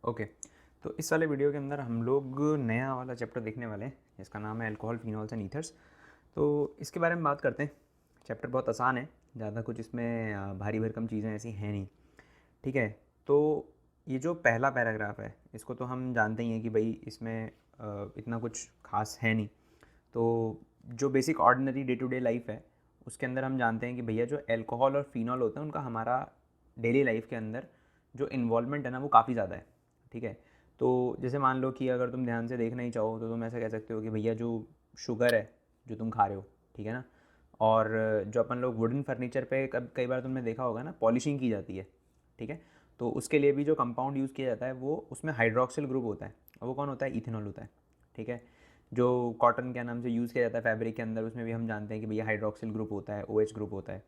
Okay. तो इस वाले वीडियो के अंदर हम लोग नया वाला चैप्टर देखने वाले हैं जिसका नाम है अल्कोहल, फिनॉल्स एंड ईथर्स। तो इसके बारे में बात करते हैं। चैप्टर बहुत आसान है, ज़्यादा कुछ इसमें भारी भरकम चीज़ें ऐसी हैं नहीं। ठीक है। तो ये जो पहला पैराग्राफ है इसको तो हम जानते ही हैं कि भाई इसमें इतना कुछ खास है नहीं। तो जो basic ordinary day to day life है उसके अंदर हम जानते हैं कि भैया जो अल्कोहल और फिनॉल होते हैं उनका हमारा डेली लाइफ के अंदर जो इन्वॉल्वमेंट है ना वो काफ़ी ज़्यादा है। ठीक है। तो जैसे मान लो कि अगर तुम ध्यान से देखना ही चाहो तो तुम ऐसा कह सकते हो कि भैया जो शुगर है जो तुम खा रहे हो, ठीक है ना, और जो अपन लोग वुडन फर्नीचर पे कई बार तुमने देखा होगा ना पॉलिशिंग की जाती है। ठीक है। तो उसके लिए भी जो कंपाउंड यूज़ किया जाता है वो उसमें हाइड्रोक्सिल ग्रुप होता है और वो कौन होता है? इथेनॉल होता है। ठीक है। जो कॉटन के नाम से यूज़ किया जाता है फैब्रिक के अंदर उसमें भी हम जानते हैं कि भैया हाइड्रोक्सिल ग्रुप होता है, OH ग्रुप होता है।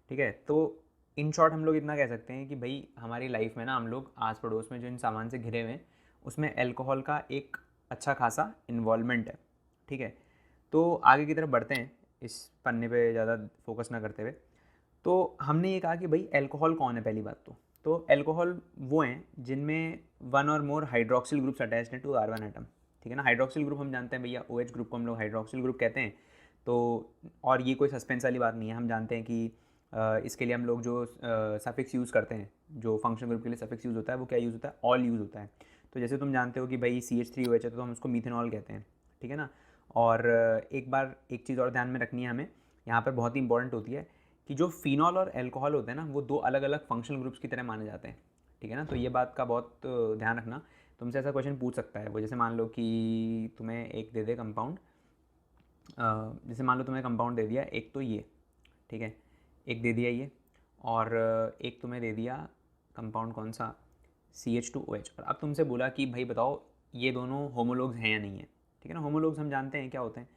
ठीक है। तो इन शॉर्ट हम लोग इतना कह सकते हैं कि भाई हमारी लाइफ में ना हम लोग आस पड़ोस में जो इन सामान से घिरे हुए हैं उसमें अल्कोहल का एक अच्छा खासा इन्वॉल्वमेंट है। ठीक है। तो आगे की तरफ बढ़ते हैं, इस पन्ने पे ज़्यादा फोकस ना करते हुए। तो हमने ये कहा कि भाई अल्कोहल कौन है? पहली बात तो अल्कोहल वो हैं जिनमें वन और मोर हाइड्रोक्सिल ग्रुप्स अटैच्ड हैं टू कार्बन एटम। ठीक है ना। हाइड्रोक्सिल ग्रुप हम जानते हैं भैया, OH ग्रुप को हम लोग हाइड्रोक्सिल ग्रुप कहते हैं। तो और ये कोई सस्पेंस वाली बात नहीं है, हम जानते हैं कि इसके लिए हम लोग जो सफिक्स यूज़ करते हैं, जो फंक्शनल ग्रुप के लिए सफिक्स यूज़ होता है वो क्या यूज़ होता है? ऑल यूज़ होता है। तो जैसे तुम जानते हो कि भाई CH3OH है तो हम उसको मीथेनॉल कहते हैं। ठीक है ना। और एक बार एक चीज़ और ध्यान में रखनी है हमें, यहाँ पर बहुत ही इंपॉर्टेंट होती है कि जो फिनॉल और अल्कोहल होते हैं ना वो दो अलग अलग फंक्शनल ग्रुप्स की तरह माने जाते हैं। ठीक है ना। तो ये बात का बहुत ध्यान रखना। तुमसे ऐसा क्वेश्चन पूछ सकता है वो, जैसे मान लो कि तुम्हें एक दे दे कंपाउंड, जैसे मान लो तुम्हें कंपाउंड दे दिया एक तो ये, ठीक है, एक दे दिया ये, और एक तुम्हें दे दिया कंपाउंड कौन सा? CH2OH। और अब तुमसे बोला कि भाई बताओ ये दोनों होमोलोग्स हैं या नहीं है। ठीक है ना। होमोलोग्स हम जानते हैं क्या होते हैं।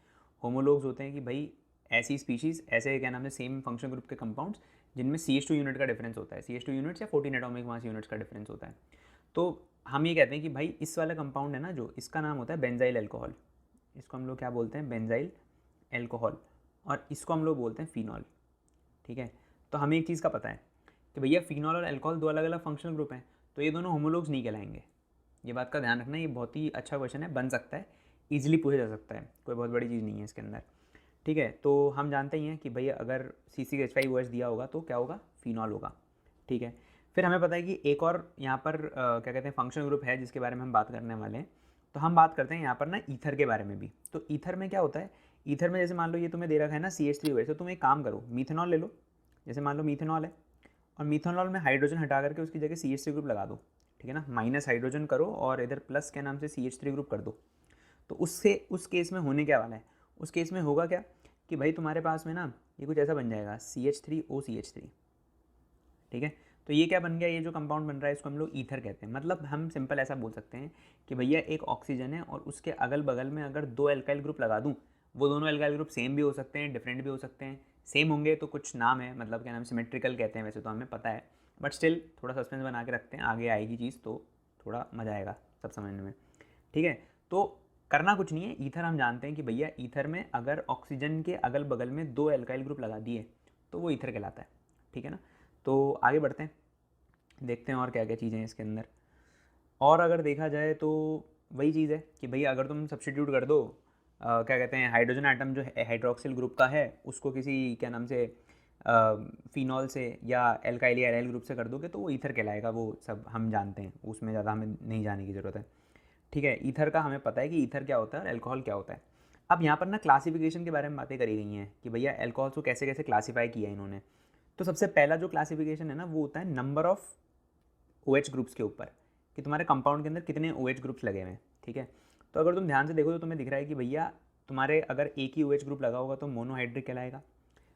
होमोलोग्स होते हैं कि भाई ऐसी स्पीशीज़, ऐसे क्या नाम है, सेम फंक्शन ग्रुप के कंपाउंड्स जिनमें CH2 यूनिट का डिफरेंस होता है, CH2 यूनिट्स या 14 एटॉमिक मास यूनिट्स का डिफरेंस होता है। तो हम ये कहते हैं कि भाई इस वाला कंपाउंड है ना जो, इसका नाम होता है बेंजाइल अल्कोहल। इसको हम लोग क्या बोलते हैं? Benzyl alcohol. और इसको हम लोग बोलते हैं फिनॉल। ठीक है। तो हमें एक चीज़ का पता है कि भैया फिनॉल और अल्कोहल दो अलग अलग फंक्शनल ग्रुप हैं, तो ये दोनों होमोलोग्स नहीं कहलाएंगे। ये बात का ध्यान रखना, ये बहुत ही अच्छा क्वेश्चन है, बन सकता है, ईजिली पूछा जा सकता है, कोई बहुत बड़ी चीज़ नहीं है इसके अंदर। ठीक है। तो हम जानते ही हैं कि भैया अगर C6H5OH दिया होगा तो क्या होगा? फिनॉल होगा। ठीक है। फिर हमें पता है कि एक और यहाँ पर क्या कहते हैं फंक्शनल ग्रुप है जिसके बारे में हम बात करने वाले हैं। तो हम बात करते हैं यहाँ पर ना ईथर के बारे में भी। तो ईथर में क्या होता है? ईथर में जैसे मान लो ये तुम्हें दे रखा है ना CH3OH, तो तुम एक काम करो, मीथेनॉल ले लो। जैसे मान लो मीथेनॉल है और मीथेनॉल में हाइड्रोजन हटा करके उसकी जगह CH3 ग्रुप लगा दो। ठीक है ना। माइनस हाइड्रोजन करो और इधर प्लस के नाम से CH3 ग्रुप कर दो। तो उससे उस केस में होने क्या वाला है? उस केस में होगा क्या कि भाई तुम्हारे पास में ना ये कुछ ऐसा बन जाएगा CH3OCH3। ठीक है। तो ये क्या बन गया? ये जो कंपाउंड बन रहा है इसको हम लोग ईथर कहते हैं। मतलब हम सिंपल ऐसा बोल सकते हैं कि भैया एक ऑक्सीजन है और उसके अगल बगल में अगर दो एल्काइल ग्रुप लगा दूँ, वो दोनों एल्काइल ग्रुप सेम भी हो सकते हैं, डिफरेंट भी हो सकते हैं। सेम होंगे तो कुछ नाम है, मतलब क्या नाम, सिमेट्रिकल कहते हैं वैसे तो हमें पता है, बट स्टिल थोड़ा सस्पेंस बना के रखते हैं, आगे आएगी चीज़ तो थोड़ा मज़ा आएगा सब समझने में। ठीक है। तो करना कुछ नहीं है, ईथर हम जानते हैं कि भैया ईथर में अगर ऑक्सीजन के अगल बगल में दो एल्काइल ग्रुप लगा दिए तो वो ईथर कहलाता है। ठीक है ना। तो आगे बढ़ते हैं, देखते हैं और क्या क्या चीज़ें हैं इसके अंदर। और अगर देखा जाए तो वही चीज़ है कि भैया अगर तुम सब्सटीट्यूट कर दो क्या कहते हैं हाइड्रोजन आइटम जो है हाइड्रोक्सिल ग्रुप का है उसको किसी क्या नाम से फिनॉल से या एल्काइल या एराइल ग्रुप से कर दोगे तो वो ईथर कहलाएगा। वो सब हम जानते हैं, उसमें ज़्यादा हमें नहीं जाने की ज़रूरत है। ठीक है। ईथर का हमें पता है कि ईथर क्या होता है और अल्कोहल क्या होता है। अब यहाँ पर ना क्लासिफिकेशन के बारे में बातें करी गई हैं कि भैया अल्कोहल को कैसे कैसे क्लासीफाई किया है इन्होंने। तो सबसे पहला जो क्लासिफिकेशन है ना वो होता है नंबर ऑफ OH ग्रुप्स के ऊपर, कि तुम्हारे कंपाउंड के अंदर कितने OH ग्रुप्स लगे हुए हैं। ठीक है। तो अगर तुम ध्यान से देखो तो तुम्हें दिख रहा है कि भैया तुम्हारे अगर एक ही OH ग्रुप लगा होगा तो मोनोहाइड्रिक कहलाएगा,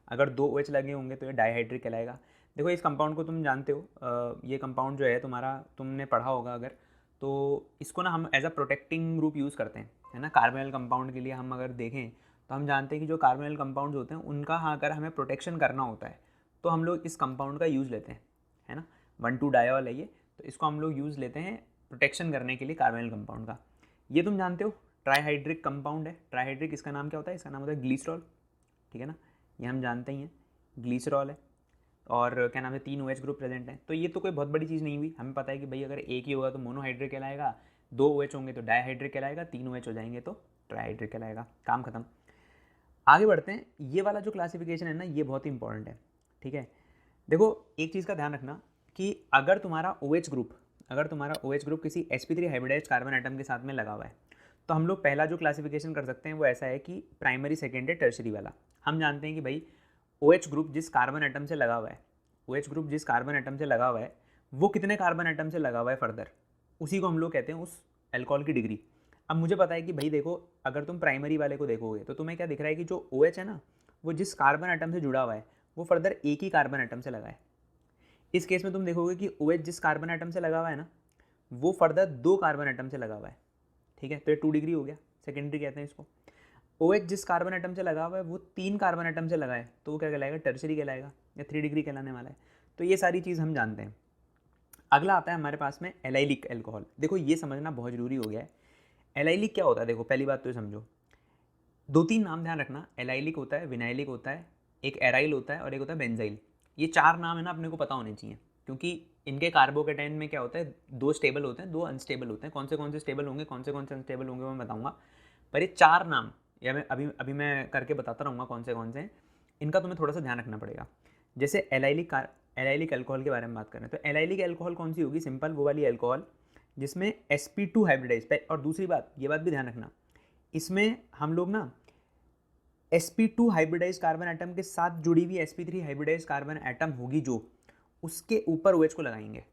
अगर दो OH लगे होंगे तो ये डाईहाइड्रिक कहलाएगा। देखो इस कंपाउंड को तुम जानते हो, ये कंपाउंड जो है तुम्हारा, तुमने पढ़ा होगा अगर, तो इसको ना हम as a protecting group use करते हैं, है ना। कार्बोनिल कंपाउंड के लिए हम अगर देखें तो हम जानते हैं कि जो कार्बोनिल कंपाउंड्स होते हैं उनका हाँ अगर हमें प्रोटेक्शन करना होता है तो हम लोग इस कंपाउंड का यूज़ लेते हैं, है ना। 1,2 डायोल है ये, तो इसको हम लोग यूज़ लेते हैं प्रोटेक्शन करने के लिए कार्बोनिल कंपाउंड का। ये तुम जानते हो ट्राईहाइड्रिक कंपाउंड है। ट्राईहाइड्रिक इसका नाम क्या होता है? इसका नाम होता है ग्लीसरॉल। ठीक है ना। ये हम जानते ही हैं, ग्लीसरॉल है। और क्या नाम है 3 OH ग्रुप प्रेजेंट हैं, तो ये तो कोई बहुत बड़ी चीज़ नहीं हुई। हमें पता है कि भाई अगर एक ही होगा तो मोनोहाइड्रिक कहलाएगा, 2 OH होंगे तो डाईहाइड्रिक कहलाएगा, 3 OH हो जाएंगे तो ट्राईहाइड्रिक कहलाएगा। काम खत्म। आगे बढ़ते हैं। ये वाला जो क्लासिफिकेशन है ना, ये बहुत ही इंपॉर्टेंट है, ठीक है। देखो एक चीज़ का ध्यान रखना कि अगर तुम्हारा OH ग्रुप किसी sp3 हाइब्रिडाइज्ड कार्बन एटम के साथ में लगा हुआ है, तो हम लोग पहला जो क्लासिफिकेशन कर सकते हैं वो ऐसा है कि प्राइमरी, सेकेंडरी, टर्शरी वाला। हम जानते हैं कि भाई OH ग्रुप जिस कार्बन एटम से लगा हुआ है, OH ग्रुप जिस कार्बन एटम से लगा हुआ है वो कितने कार्बन एटम से लगा हुआ है फर्दर, उसी को हम लोग कहते हैं उस एल्कोहल की डिग्री। अब मुझे पता है कि भाई देखो, अगर तुम प्राइमरी वाले को देखोगे तो तुम्हें क्या दिख रहा है कि जो OH है ना, वो जिस कार्बन एटम से जुड़ा हुआ है वो फर्दर एक ही कार्बन एटम से लगा है। इस केस में तुम देखोगे कि OH जिस कार्बन एटम से लगा हुआ है ना, वो फर्दर 2 कार्बन एटम से लगा हुआ है, ठीक है। तो ये 2 डिग्री हो गया, सेकेंडरी कहते हैं इसको। OH जिस कार्बन एटम से लगा हुआ है वो 3 कार्बन एटम से लगा है, तो वो क्या कहलाएगा, टर्शरी कहलाएगा, या 3 डिग्री कहलाने वाला है। तो ये सारी चीज़ हम जानते हैं। अगला आता है हमारे पास में एलाइलिक अल्कोहल। देखो ये समझना बहुत ज़रूरी हो गया है। एलाइलिक क्या होता है, देखो पहली बात तो ये समझो, 2-3 नाम ध्यान रखना। एलाइलिक होता है, विनाइलिक होता है, एक एराइल होता है और एक होता है बेंजाइल। ये 4 नाम है ना, अपने को पता होने चाहिए, क्योंकि इनके कार्बोकेटाइन में क्या होता है, 2 स्टेबल होते हैं, 2 अनस्टेबल होते हैं। कौन से स्टेबल होंगे, कौन से अनस्टेबल होंगे मैं बताऊंगा, पर ये 4 नाम, या मैं अभी मैं करके बताता रहूँगा कौन से हैं, इनका तुम्हें थोड़ा सा ध्यान रखना पड़ेगा। जैसे एलाइलिक अल्कोहल के बारे में बात करें तो एलाइलिक अल्कोहल कौन सी होगी, सिंपल वो वाली अल्कोहल जिसमें sp2 हाइब्रिडाइज। और दूसरी बात, ये बात भी ध्यान रखना, इसमें हम लोग ना sp2 हाइब्रिडाइज कार्बन एटम के साथ जुड़ी हुई sp3 हाइब्रिडाइज कार्बन एटम होगी जो, उसके ऊपर OH को लगाएंगे,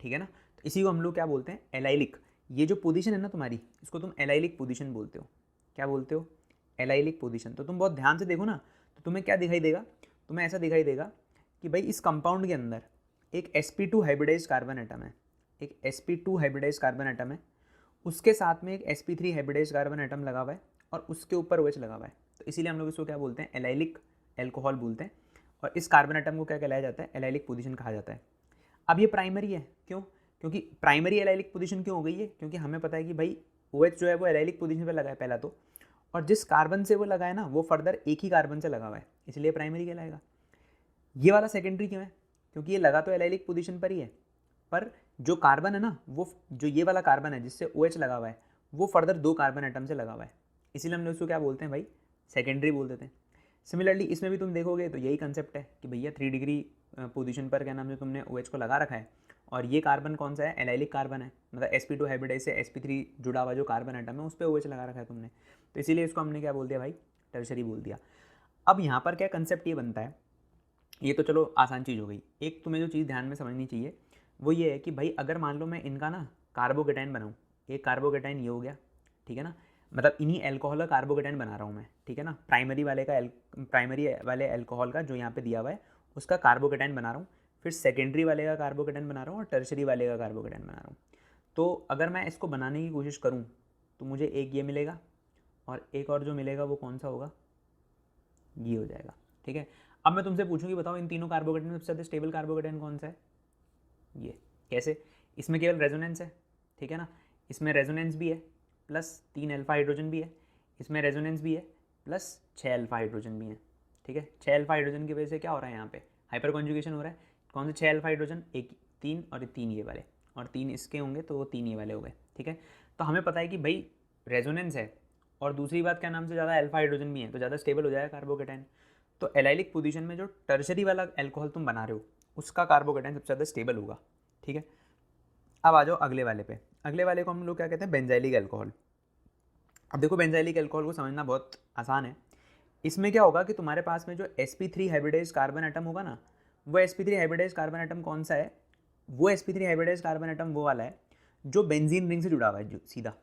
ठीक है ना। तो इसी को हम लोग क्या बोलते हैं, एलाइलिक। ये जो पोजीशन है ना तुम्हारी, इसको तुम एलाइलिक पोजीशन बोलते हो। क्या बोलते हो, एलाइलिक पोजीशन। तो तुम बहुत ध्यान से देखो ना, तो तुम्हें क्या दिखाई देगा, तुम्हें ऐसा दिखाई देगा कि भाई इस कंपाउंड के अंदर एक sp2 हाइब्रिडाइज कार्बन एटम है, एक sp2 हाइब्रिडाइज कार्बन एटम है, उसके साथ में एक sp3 हाइब्रिडाइज कार्बन एटम लगा हुआ है और उसके ऊपर OH लगा हुआ है। तो इसीलिए हम लोग इसको क्या बोलते हैं, एलाइलिक अल्कोहल बोलते हैं। और इस कार्बन एटम को क्या कहलाया जाता है, एलाइलिक पोजीशन कहा जाता है। अब ये प्राइमरी है, क्यों, क्योंकि प्राइमरी एलाइलिक पोजीशन क्यों हो गई है, क्योंकि हमें पता है कि भाई OH जो है वो एलाइलिक पोजीशन पर लगा है पहला तो, और जिस कार्बन से वो लगा है ना वो फर्दर एक ही कार्बन से लगा हुआ है, इसलिए प्राइमरी कहलाएगा। ये वाला सेकेंडरी क्यों है, क्योंकि ये लगा तो एलाइलिक पोजीशन पर ही है, पर जो कार्बन है ना, वो जो ये वाला कार्बन है जिससे OH लगा हुआ है वो फर्दर 2 कार्बन एटम से लगा हुआ है, इसीलिए हमने उसको क्या बोलते हैं भाई, सेकेंडरी बोल देते हैं। सिमिलरली इसमें भी तुम देखोगे तो यही कंसेप्ट है कि भैया 3 डिग्री पोजीशन पर क्या नाम है तुमने OH को लगा रखा है, और ये कार्बन कौन सा है, एलाइलिक कार्बन है, मतलब sp2 हाइब्रिडाइज से sp3 जुड़ा हुआ जो कार्बन एटम है उस पर OH लगा रखा है तुमने, तो इसीलिए इसको हमने क्या बोल दिया भाई, टर्शरी बोल दिया। अब यहाँ पर क्या कंसेप्ट ये बनता है, ये तो चलो आसान चीज़ हो गई। एक तुम्हें जो चीज़ ध्यान में समझनी चाहिए वो ये है कि भाई अगर मान लो मैं इनका ना कार्बोकेटाइन बनाऊँ, एक कार्बोकेटाइन ये हो गया, ठीक है ना, मतलब इन्हीं एल्कोहल का कार्बोकेटाइन बना रहा हूँ मैं, ठीक है ना, प्राइमरी वाले एल्कोहल का जो यहाँ पे दिया हुआ है उसका कार्बोकेटाइन बना रहा हूँ, फिर सेकेंडरी वाले का कार्बोकेटाइन बना रहा हूँ और टर्शरी वाले का कार्बोकेटाइन बना रहा हूँ। तो अगर मैं इसको बनाने की कोशिश करूँ तो मुझे एक ये मिलेगा और एक और जो मिलेगा वो कौन सा होगा, ये हो जाएगा, ठीक है। अब मैं तुमसे पूछूं कि बताओ इन तीनों कार्बोकेटाइन में सबसे ज़्यादा स्टेबल कार्बोकेटाइन कौन सा है, ये कैसे, इसमें केवल रेजोनेंस है, ठीक है ना, इसमें रेजोनेंस भी है प्लस 3 अल्फा हाइड्रोजन भी है, इसमें रेजोनेंस भी है प्लस 6 अल्फा हाइड्रोजन भी है, ठीक है। 6 अल्फा हाइड्रोजन की वजह से क्या हो रहा है, यहाँ पे हाइपर कॉन्जुगेशन हो रहा है। कौन से 6 अल्फा हाइड्रोजन, एक 3 और 3 ये वाले, और 3 इसके होंगे तो वो 3 ये वाले हो गए, ठीक है। तो हमें पता है कि भाई रेजोनेंस है और दूसरी बात क्या नाम से ज़्यादा अल्फा हाइड्रोजन भी है, तो ज़्यादा स्टेबल हो जाएगा कार्बोकेटाइन। तो एलाइलिक पोजीशन में जो टर्शरी वाला अल्कोहल तुम बना रहे हो उसका कार्बोकेटाइन सबसे ज़्यादा स्टेबल होगा, ठीक है। अब आ जाओ अगले वाले पे। अगले वाले को हम लोग क्या कहते हैं, बेंजाइलिक अल्कोहल। अब देखो बेंजाइलिक अल्कोहल को समझना बहुत आसान है। इसमें क्या होगा कि तुम्हारे पास में जो sp3 हाइब्रिडाइज कार्बन एटम होगा ना, वो sp3 हाइब्रिडाइज कार्बन एटम कौन सा है, वो sp3 हाइब्रिडाइज कार्बन एटम वो वाला है जो बेंजीन रिंग से जुड़ा हुआ है, जो सीधा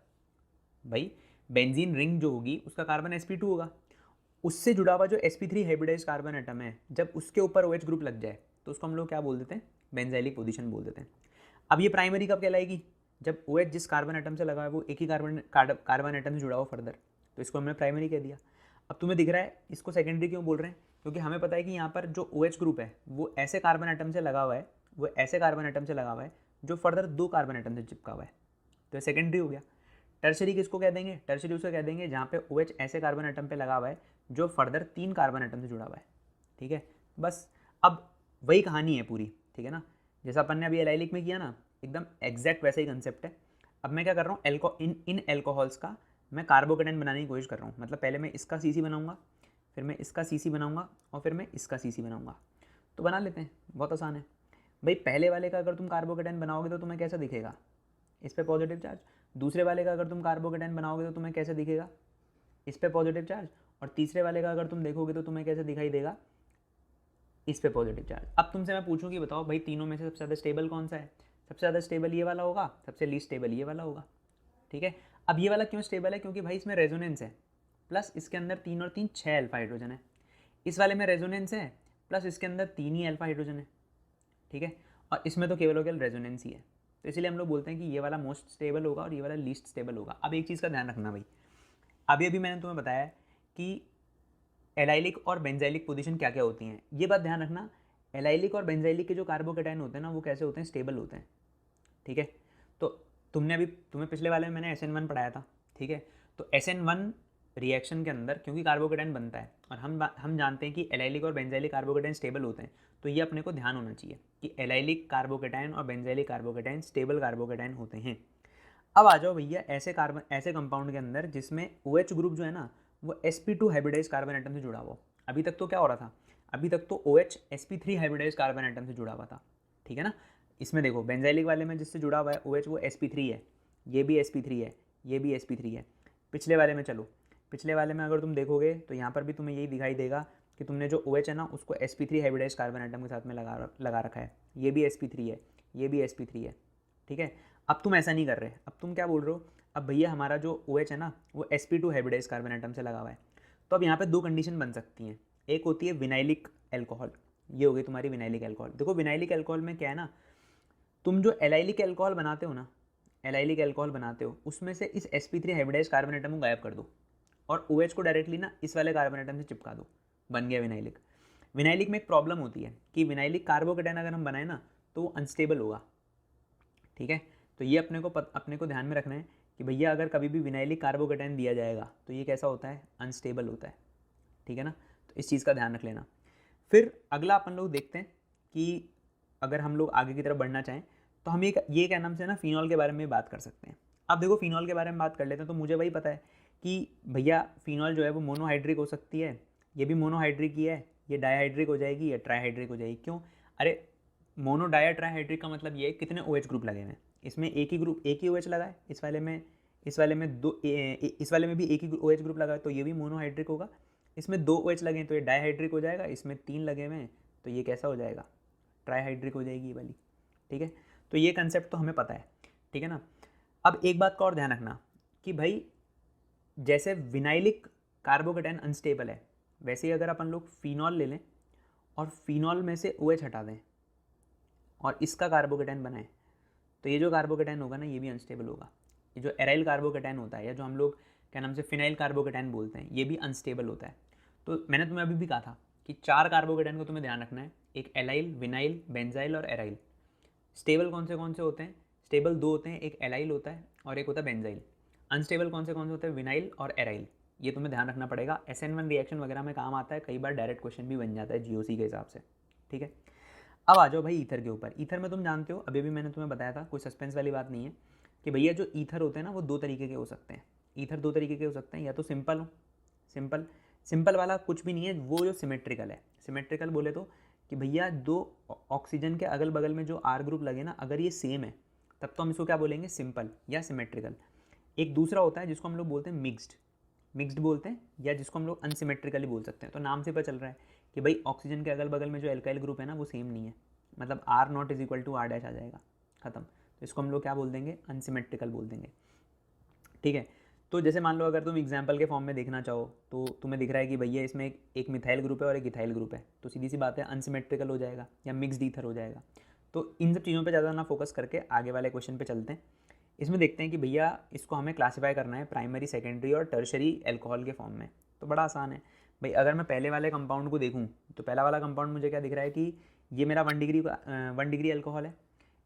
भाई बेंजीन रिंग जो होगी उसका कार्बन sp2 होगा, उससे जुड़ा हुआ जो sp3 हाइब्रिडाइज कार्बन एटम है जब उसके ऊपर OH ग्रुप लग जाए तो उसको हम लोग क्या बोल देते हैं, बेंजाइलिक पोजीशन बोल देते हैं। अब ये प्राइमरी कब कहलाएगी, जब OH जिस कार्बन एटम से लगा है वो एक ही कार्बन एटम से जुड़ा हुआ फर्दर, तो इसको हमने प्राइमरी कह दिया। अब तुम्हें दिख रहा है इसको सेकेंडरी क्यों बोल रहे हैं, क्योंकि हमें पता है कि यहाँ पर जो OH ग्रुप है वो ऐसे कार्बन एटम से लगा हुआ है, वो ऐसे कार्बन एटम से लगा हुआ है जो फर्दर 2 कार्बन एटम से चिपका हुआ है, तो सेकेंडरी हो गया। टर्शरी किसको कह देंगे, टर्शरी उसको कह देंगे जहाँ पे OH ऐसे कार्बन एटम पे लगा हुआ है जो फर्दर 3 कार्बन एटम से जुड़ा हुआ है, ठीक है। बस अब वही कहानी है पूरी, ठीक है ना। जैसा अपन ने अभी एलाइलिक में किया ना, एकदम एग्जैक्ट वैसा ही कंसेप्ट है। अब मैं क्या कर रहा हूँ, इन एल्कोहल्स का मैं कार्बोकेटाइन बनाने की कोशिश कर रहा हूँ। मतलब पहले मैं इसका CC बनाऊंगा, फिर मैं इसका CC बनाऊंगा, और फिर मैं इसका CC बनाऊंगा। तो बना लेते हैं, बहुत आसान है भाई। पहले वाले का अगर तुम कार्बोकेटाइन बनाओगे तो तुम्हें कैसा दिखेगा, इस पे पॉजिटिव चार्ज। दूसरे वाले का अगर तुम कार्बोकेटाइन बनाओगे तो तुम्हें कैसे दिखेगा, इस पे पॉजिटिव चार्ज। और तीसरे वाले का अगर तुम देखोगे तो तुम्हें कैसे दिखाई देगा, इस पे पॉजिटिव चार्ज। अब तुमसे मैं पूछूं कि बताओ भाई तीनों में से सबसे ज़्यादा स्टेबल कौन सा है, सबसे ज़्यादा स्टेबल ये वाला होगा, सबसे लीस्ट स्टेबल ये वाला होगा, ठीक है। अब ये वाला क्यों स्टेबल है, क्योंकि भाई इसमें रेजोनेंस है, प्लस इसके अंदर 3 और 3 6 अल्फा हाइड्रोजन है। इस वाले में रेजोनेंस है, प्लस इसके अंदर 3 ही अल्फा हाइड्रोजन है, ठीक है। और इसमें तो केवल और केवल रेजोनेंस ही है। तो इसलिए हम लोग बोलते हैं कि ये वाला मोस्ट स्टेबल होगा और ये वाला लीस्ट स्टेबल होगा। अब एक चीज़ का ध्यान रखना भाई, अभी मैंने तुम्हें बताया कि एलाइलिक और बेंजाइलिक पोजीशन क्या क्या होती हैं, ये बात ध्यान रखना। एलाइलिक और बेंजाइलिक के जो कार्बोकेटाइन होते हैं ना, वो कैसे होते हैं, स्टेबल होते हैं, ठीक है। तो तुम्हें पिछले वाले में मैंने SN1 पढ़ाया था, ठीक है। तो SN1 रिएक्शन के अंदर क्योंकि कार्बोकेटाइन बनता है, और हम जानते हैं कि एलाइलिक और बेंजाइलिक कार्बोकेटाइन स्टेबल होते हैं, तो ये अपने को ध्यान होना चाहिए कि एलाइलिक कार्बोकेटाइन और बेंजाइलिक कार्बोकेटाइन स्टेबल कार्बोकेटाइन होते हैं। अब आ जाओ भैया ऐसे कंपाउंड के अंदर जिसमें OH ग्रुप जो है ना, वो sp2 हाइब्रिडाइज कार्बन एटम से जुड़ा हुआ। अभी तक तो क्या हो रहा था, अभी तक तो OH sp3 hybridise carbon atom से जुड़ा हुआ था, ठीक है ना। इसमें देखो बेंजाइलिक वाले में जिससे जुड़ा हुआ है OH, वो sp3 है, ये भी sp3 है, ये भी sp3 है। पिछले वाले में चलो, पिछले वाले में अगर तुम देखोगे तो यहाँ पर भी तुम्हें यही दिखाई देगा कि तुमने जो OH है ना, उसको sp3 हाइब्रिडाइज कार्बन एटम के साथ में लगा रखा है। ये भी sp3 है, ये भी sp3 है, ठीक है। अब तुम ऐसा नहीं कर रहे, अब तुम क्या बोल रहे हो, अब भैया हमारा जो OH है ना, वो sp2 हाइब्रिडाइज कार्बन एटम से लगा हुआ है। तो अब यहाँ पे दो कंडीशन बन सकती हैं। एक होती है विनाइलिक अल्कोहल, ये हो गई तुम्हारी विनाइलिक अल्कोहल। देखो विनाइलिक अल्कोहल में क्या है ना, तुम जो एलाइलिक अल्कोहल बनाते हो ना, एलाइलिक अल्कोहल बनाते हो, उसमें से इस sp3 हाइब्रिडाइज कार्बन एटम को गायब कर दो और OH को डायरेक्टली ना इस वाले कार्बन एटम से चिपका दो, बन गया विनाइलिक। विनाइलिक में एक प्रॉब्लम होती है कि विनाइलिक कार्बोकेटाइन अगर हम बनाए ना, तो वो अनस्टेबल होगा, ठीक है। तो ये अपने को ध्यान में रखना है कि भैया अगर कभी भी विनाइलिक कार्बोकेटाइन दिया जाएगा तो ये कैसा होता है, अनस्टेबल होता है, ठीक है ना। तो इस चीज़ का ध्यान रख लेना। फिर अगला अपन लोग देखते हैं कि अगर हम लोग आगे की तरफ बढ़ना चाहें तो हम ये क्या नाम से ना फिनॉल के बारे में बात कर सकते हैं। अब देखो फिनॉल के बारे में बात कर लेते हैं, तो मुझे वही पता है कि भैया फिनॉल जो है वो मोनोहाइड्रिक हो सकती है, ये भी मोनोहाइड्रिक ही है, ये डायहाइड्रिक हो जाएगी, ये ट्राईहाइड्रिक हो जाएगी। क्यों, अरे मोनो डाया ट्राईहाइड्रिक का मतलब ये है कितने OH ग्रुप लगे हुए हैं, इसमें एक ही OH लगा है, इस वाले में इस वाले में भी एक ही OH ग्रुप लगा है, तो ये भी मोनोहाइड्रिक होगा। इसमें 2 OH लगे हैं तो ये डायहाइड्रिक हो जाएगा, इसमें 3 लगे हुए हैं तो ये कैसा हो जाएगा, ट्राईहाइड्रिक हो जाएगी ये वाली, ठीक है। तो ये कंसेप्ट तो हमें पता है, ठीक है ना। अब एक बात का और ध्यान रखना कि भाई जैसे विनाइलिक कार्बोकेटाइन अनस्टेबल है, वैसे ही अगर अपन लोग फिनॉल ले लें और फिनॉल में से OH हटा दें और इसका कार्बोकेटाइन बनाएं, तो ये जो कार्बोकेटाइन होगा ना, ये भी अनस्टेबल होगा। ये जो एराइल कार्बोकेटाइन होता है या जो हम लोग क्या नाम से फिनाइल कार्बोकेटाइन बोलते हैं, ये भी अनस्टेबल होता है। तो मैंने तुम्हें अभी भी कहा था कि 4 कार्बोकेटाइन को तुम्हें ध्यान रखना है, एक एलाइल, विनाइल, बेंजाइल और एराइल। स्टेबल कौन से होते हैं, स्टेबल 2 होते हैं, एक एलाइल होता है और एक होता है बेंजाइल। अनस्टेबल कौन से होते हैं, विनाइल और एराइल। ये तुम्हें ध्यान रखना पड़ेगा, SN1 रिएक्शन वगैरह में काम आता है, कई बार डायरेक्ट क्वेश्चन भी बन जाता है GOC के हिसाब से, ठीक है। अब आ जाओ भाई ईथर के ऊपर। ईथर में तुम जानते हो, अभी भी मैंने तुम्हें बताया था, कोई सस्पेंस वाली बात नहीं है कि भैया जो ईथर होते हैं ना, वो 2 तरीके के हो सकते हैं। ईथर 2 तरीके के हो सकते हैं, या तो सिंपल हो, सिंपल वाला कुछ भी नहीं है, वो जो सिमेट्रिकल है। सिमेट्रिकल बोले तो कि भैया 2 ऑक्सीजन के अगल बगल में जो R ग्रुप लगे ना, अगर ये सेम है तब तो हम इसको क्या बोलेंगे, सिंपल या सिमेट्रिकल। एक दूसरा होता है जिसको हम लोग बोलते हैं मिक्स्ड बोलते हैं, या जिसको हम लोग अनसिमेट्रिकली बोल सकते हैं। तो नाम से पता चल रहा है कि भाई ऑक्सीजन के अगल बगल में जो एल्काइल ग्रुप है ना, वो सेम नहीं है, मतलब R0 = R' आ जाएगा, खत्म। तो इसको हम लोग क्या बोल देंगे, अनसिमेट्रिकल बोल देंगे, ठीक है। तो जैसे मान लो अगर तुम एग्जाम्पल के फॉर्म में देखना चाहो तो तुम्हें दिख रहा है कि भैया इसमें एक मिथाइल ग्रुप है और एक इथाइल ग्रुप है, तो सीधी सी बात है अनसिमेट्रिकल हो जाएगा या मिक्स्ड ईथर हो जाएगा। तो इन सब चीज़ों पे ज़्यादा ना फोकस करके आगे वाले क्वेश्चन पे चलते हैं। इसमें देखते हैं कि भैया इसको हमें क्लासीफाई करना है प्राइमरी, सेकेंडरी और टर्शरी एल्कोहल के फॉर्म में। तो बड़ा आसान है भाई। अगर मैं पहले वाले कंपाउंड को देखूँ तो पहला वाला कंपाउंड मुझे क्या दिख रहा है कि ये मेरा 1 डिग्री अल्कोहल है।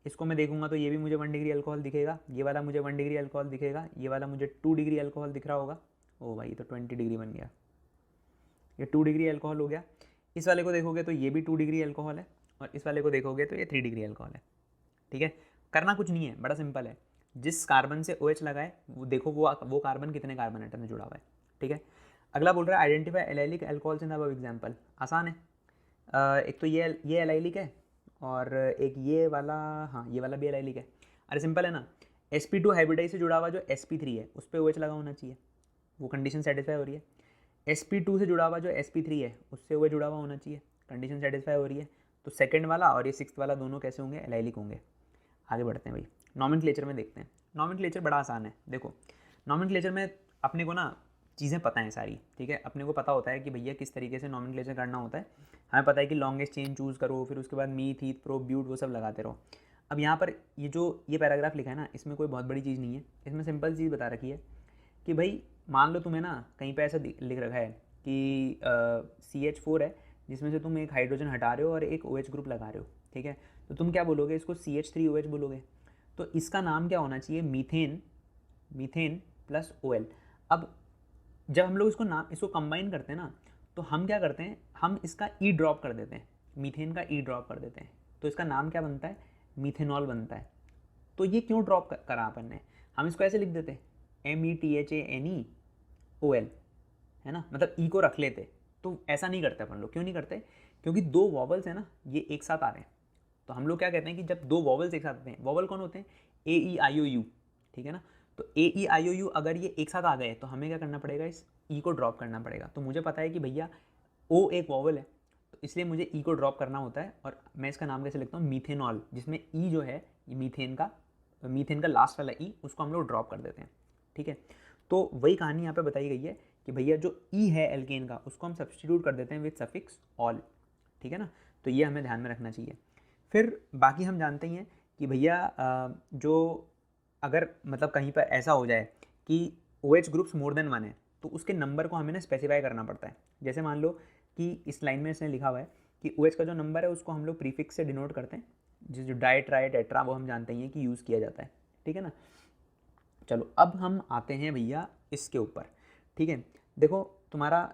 इसको मैं देखूंगा तो ये भी मुझे 1 डिग्री अल्कोहल दिखेगा, ये वाला मुझे 1 डिग्री अल्कोहल दिखेगा, ये वाला मुझे 2 डिग्री अल्कोहल दिख रहा होगा। ओ भाई, तो 20 डिग्री बन गया, ये 2 डिग्री अल्कोहल हो गया। इस वाले को देखोगे तो ये भी 2 डिग्री अल्कोहल है और इस वाले को देखोगे तो ये 3 डिग्री अल्कोहल है। ठीक है, करना कुछ नहीं है, बड़ा सिंपल है। जिस कार्बन से OH लगा है वो देखो वो कार्बन कितने कार्बन एटम में जुड़ा हुआ है। ठीक है, अगला बोल रहा है identify allylic alcohols in the above example. आसान है। एक तो ये एलाइलिक है और एक ये वाला, हाँ ये वाला भी एलाइलिक है। अरे सिंपल है ना, sp2 हाइब्रिडाइज से जुड़ा हुआ जो sp3 है उस पर OH लगा होना चाहिए, वो कंडीशन सेटिस्फाई हो रही है। sp2 से जुड़ा हुआ जो sp3 है उससे OH जुड़ा हुआ होना चाहिए, कंडीशन सेटिस्फाई हो रही है। तो सेकंड वाला और ये सिक्स्थ वाला दोनों कैसे होंगे, एलाइलिक होंगे। आगे बढ़ते हैं भाई, नॉमेनक्लेचर में देखते हैं। नॉमेनक्लेचर बड़ा आसान है। देखो नॉमेनक्लेचर में अपने को ना चीज़ें पता हैं सारी। ठीक है, अपने को पता होता है कि भैया किस तरीके से नॉमेनक्लेचर करना होता है। हमें पता है कि लॉन्गेस्ट चेन चूज़ करो, फिर उसके बाद मीथ ईथ प्रो ब्यूट वो सब लगाते रहो। अब यहाँ पर ये पैराग्राफ लिखा है ना, इसमें कोई बहुत बड़ी चीज़ नहीं है। इसमें सिंपल चीज़ बता रखी है कि भाई मान लो तुम्हें ना कहीं पर ऐसा लिख रखा है कि CH4 है जिसमें से तुम एक हाइड्रोजन हटा रहे हो और एक OH ग्रुप लगा रहे हो। ठीक है, तो तुम क्या बोलोगे, इसको CH3OH बोलोगे। तो इसका नाम क्या होना चाहिए, मीथेन प्लस OL। अब जब हम लोग इसको कंबाइन करते हैं ना, तो हम क्या करते हैं, हम इसका E ड्रॉप कर देते हैं, मीथेन का E ड्रॉप कर देते हैं, तो इसका नाम क्या बनता है, मीथेनॉल बनता है। तो ये क्यों ड्रॉप करा अपन ने, हम इसको ऐसे लिख देते METHANEOL, है ना, मतलब E को रख लेते। तो ऐसा नहीं करते अपन लोग। क्यों नहीं करते, क्योंकि दो वॉवल्स है ना ये एक साथ आ रहे हैं। तो हम लोग क्या कहते हैं कि जब दो वॉवल्स एक साथ आते हैं, वॉवल कौन होते हैं, AEIOU। ठीक है ना, तो AEIOU अगर ये एक साथ आ गए तो हमें क्या करना पड़ेगा, इस E को ड्रॉप करना पड़ेगा। तो मुझे पता है कि भैया O एक वॉवल है, तो इसलिए मुझे E को ड्रॉप करना होता है। और मैं इसका नाम कैसे लिखता हूँ, मीथेनॉल, जिसमें E जो है ये मीथेन का लास्ट वाला E, उसको हम लोग ड्रॉप कर देते हैं। ठीक है, तो वही कहानी यहाँ पे बताई गई है कि भैया जो E है एल्केन का, उसको हम सब्सटीट्यूट कर देते हैं विद सफिक्स ऑल। ठीक है ना, तो ये हमें ध्यान में रखना चाहिए। फिर बाकी हम जानते ही हैं कि भैया जो अगर मतलब कहीं पर ऐसा हो जाए कि OH ग्रुप्स मोर देन 1 है, तो उसके नंबर को हमें ना स्पेसिफाई करना पड़ता है। जैसे मान लो कि इस लाइन में इसने लिखा हुआ है कि OH का जो नंबर है उसको हम लोग प्रीफिक्स से डिनोट करते हैं, जो डाई ट्राई टेट्रा वो हम जानते ही हैं कि यूज़ किया जाता है। ठीक है ना, चलो अब हम आते हैं भैया इसके ऊपर। ठीक है, देखो तुम्हारा